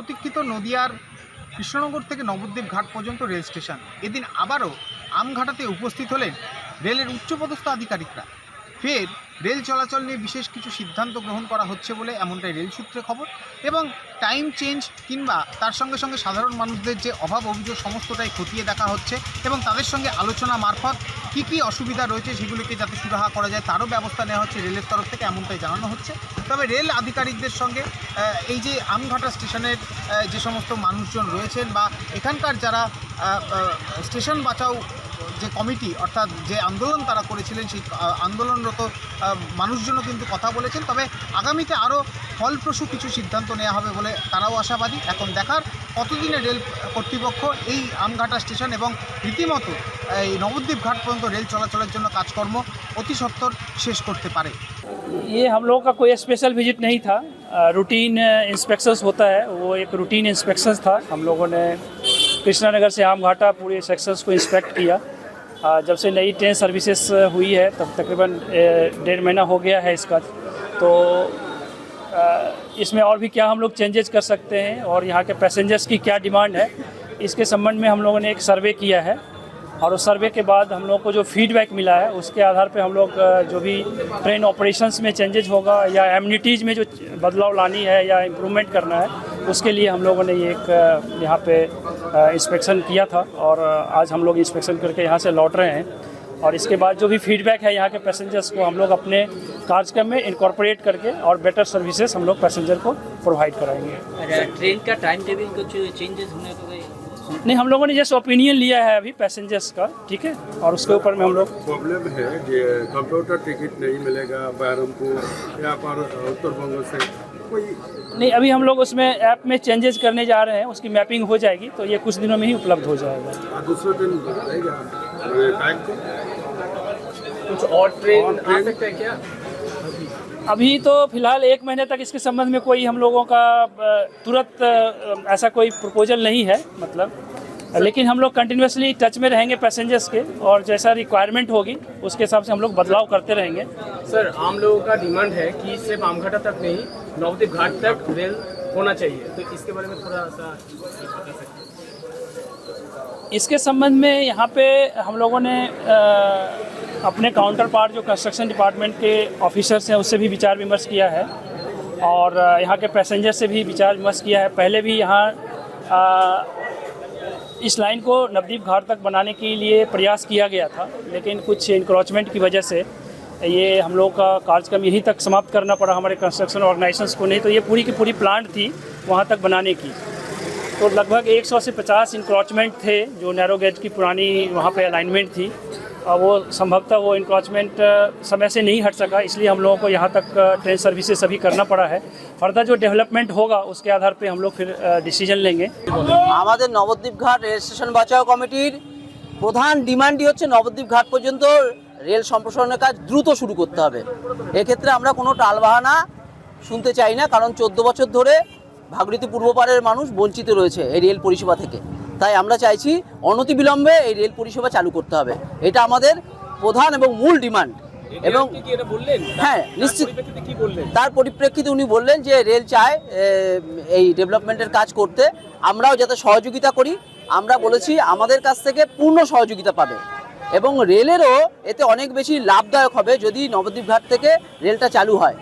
প্রতীক্ষিত নদিয়ার কৃষ্ণনগর থেকে নবদ্বীপ ঘাট পর্যন্ত রেল স্টেশন। এদিন আবারও আমঘাটাতে উপস্থিত হলেন রেলের উচ্চপদস্থ আধিকারিকরা। ফের রেল চলাচল নিয়ে বিশেষ কিছু সিদ্ধান্ত গ্রহণ করা হচ্ছে বলে এমনটাই রেল সূত্রে খবর। এবং টাইম চেঞ্জ কিংবা তার সঙ্গে সঙ্গে সাধারণ মানুষদের যে অভাব অভিযোগ সমস্তটাই খতিয়ে দেখা হচ্ছে এবং তাদের সঙ্গে আলোচনা মারফত কী অসুবিধা রয়েছে সেগুলিকে যাতে সুরাহা করা যায় তারও ব্যবস্থা নেওয়া হচ্ছে রেলের তরফ থেকে, এমনটাই জানানো হচ্ছে। তবে রেল আধিকারিকদের সঙ্গে এই যে আমঘাটা স্টেশনের যে সমস্ত মানুষজন রয়েছেন বা এখানকার যারা স্টেশন বাঁচাও যে কমিটি অর্থাৎ যে আন্দোলন তারা করেছিলেন সেই আন্দোলনরত মানুষজনও কিন্তু কথা বলেছেন। তবে আগামীতে আরও ফলপ্রসূ কিছু সিদ্ধান্ত নেওয়া হবে বলে তারাও আশাবাদী। এখন দেখার কতদিনে রেল কর্তৃপক্ষ এই আমঘাটা স্টেশন এবং রীতিমতো এই নবদ্বীপ ঘাট পর্যন্ত রেল চলাচলের জন্য কাজকর্ম অতি সত্বর শেষ করতে পারে। ये हम लोगों का कोई स्पेशल विजिट नहीं था, रूटीन इंस्पेक्शंस होता है, वो एक रूटीन इंस्पेक्शंस था। हम लोगों ने कृष्णानगर से आमघाटा पूरे सेक्शंस को इंस्पेक्ट किया। जब से नई ट्रेन सर्विसेज हुई है तब तकरीबन 1.5 महीना हो गया है इसका, तो इसमें और भी क्या हम लोग चेंजेस कर सकते हैं और यहाँ के पैसेंजर्स की क्या डिमांड है, इसके संबंध में हम लोगों ने एक सर्वे किया है। और उस सर्वे के बाद हम लोग को जो फीडबैक मिला है उसके आधार पे हम लोग जो भी ट्रेन ऑपरेशंस में चेंजेस होगा या एमिनिटीज़ में जो बदलाव लानी है या इम्प्रूवमेंट करना है, उसके लिए हम लोगों ने एक यहाँ पे इंस्पेक्शन किया था और आज हम लोग इंस्पेक्शन करके यहाँ से लौट रहे हैं। और इसके बाद जो भी फीडबैक है यहाँ के पैसेंजर्स को हम लोग अपने कार्यक्रम में इनकॉर्पोरेट करके और बेटर सर्विसेज हम लोग पैसेंजर को प्रोवाइड कराएंगे। ट्रेन का टाइम टेबल कुछ चेंजेस होने को नहीं, हम लोगों ने जैसे ओपिनियन लिया है अभी पैसेंजर्स का, ठीक है, और उसके ऊपर में हम लोग प्रॉब्लम है कि कंप्यूटर टिकट नहीं मिलेगा बहरमपुर या पर उत्तर बंग से कोई नहीं, अभी हम लोग उसमें ऐप में चेंजेस करने जा रहे हैं, उसकी मैपिंग हो जाएगी तो ये कुछ दिनों में ही उपलब्ध हो जाएगा। दूसरा दिन रहेगा टाइम को कुछ और ट्रेन आ सकता है क्या? अभी तो फिलहाल 1 महीने तक इसके संबंध में कोई हम लोगों का तुरंत ऐसा कोई प्रपोजल नहीं है, मतलब, लेकिन हम लोग कंटिन्यूसली टच में रहेंगे पैसेंजर्स के और जैसा रिक्वायरमेंट होगी उसके हिसाब से हम लोग बदलाव करते रहेंगे। सर, आम लोगों का डिमांड है कि सिर्फ आमघाटा तक नहीं नवद्वीप घाट तक रेल होना चाहिए, तो इसके बारे में थोड़ा सा बता सकते हैं? इसके संबंध में यहाँ पे हम लोगों ने अपने काउंटर पार्ट जो कंस्ट्रक्शन डिपार्टमेंट के ऑफिसर्स हैं उससे भी विचार विमर्श किया है और यहाँ के पैसेंजर से भी विचार विमर्श किया है। पहले भी यहाँ इस लाइन को नवद्वीप घाट तक बनाने के लिए प्रयास किया गया था, लेकिन कुछ इंक्रोचमेंट की वजह से ये हम लोग का कार्यक्रम यहीं तक समाप्त करना पड़ा हमारे कंस्ट्रक्शन ऑर्गेनाइजेशंस को। नहीं तो ये पूरी की पूरी प्लांट थी वहाँ तक बनाने की, तो लगभग 100 से 50 इंक्रोचमेंट थे जो नैरो गेज की पुरानी वहाँ पे अलाइनमेंट थी और वो संभवतः वो इंक्रोचमेंट समय से नहीं हट सका, इसलिए हम लोगों को यहाँ तक ट्रेन सर्विसेज सभी करना पड़ा है। फर्दर जो डेवलपमेंट होगा उसके आधार पे हम लोग फिर डिसीजन लेंगे। আমাদের নবদ্বীপ ঘাট রেল স্টেশন বাঁচাও কমিটির প্রধান ডিমান্ডই হচ্ছে নবদ্বীপ ঘাট পর্যন্ত রেল সম্প্রসারণের কাজ দ্রুত শুরু করতে হবে। এক্ষেত্রে আমরা কোনো টালবাহানা শুনতে চাই না, কারণ 14 বছর ধরে ভাগীরথী পূর্বপাড়ের মানুষ বঞ্চিত রয়েছে এই রেল পরিষেবা থেকে। তাই আমরা চাইছি অনতিবিলম্বে এই রেল পরিষেবা চালু করতে হবে, এটা আমাদের প্রধান এবং মূল ডিমান্ড। এবং হ্যাঁ, নিশ্চিত তার পরিপ্রেক্ষিতে উনি বললেন যে রেল চায় এই ডেভেলপমেন্টের কাজ করতে, আমরাও যাতে সহযোগিতা করি। আমরা বলেছি আমাদের কাছ থেকে পূর্ণ সহযোগিতা পাবে এবং রেলেরও এতে অনেক বেশি লাভদায়ক হবে যদি নবদ্বীপ ঘাট থেকে রেলটা চালু হয়।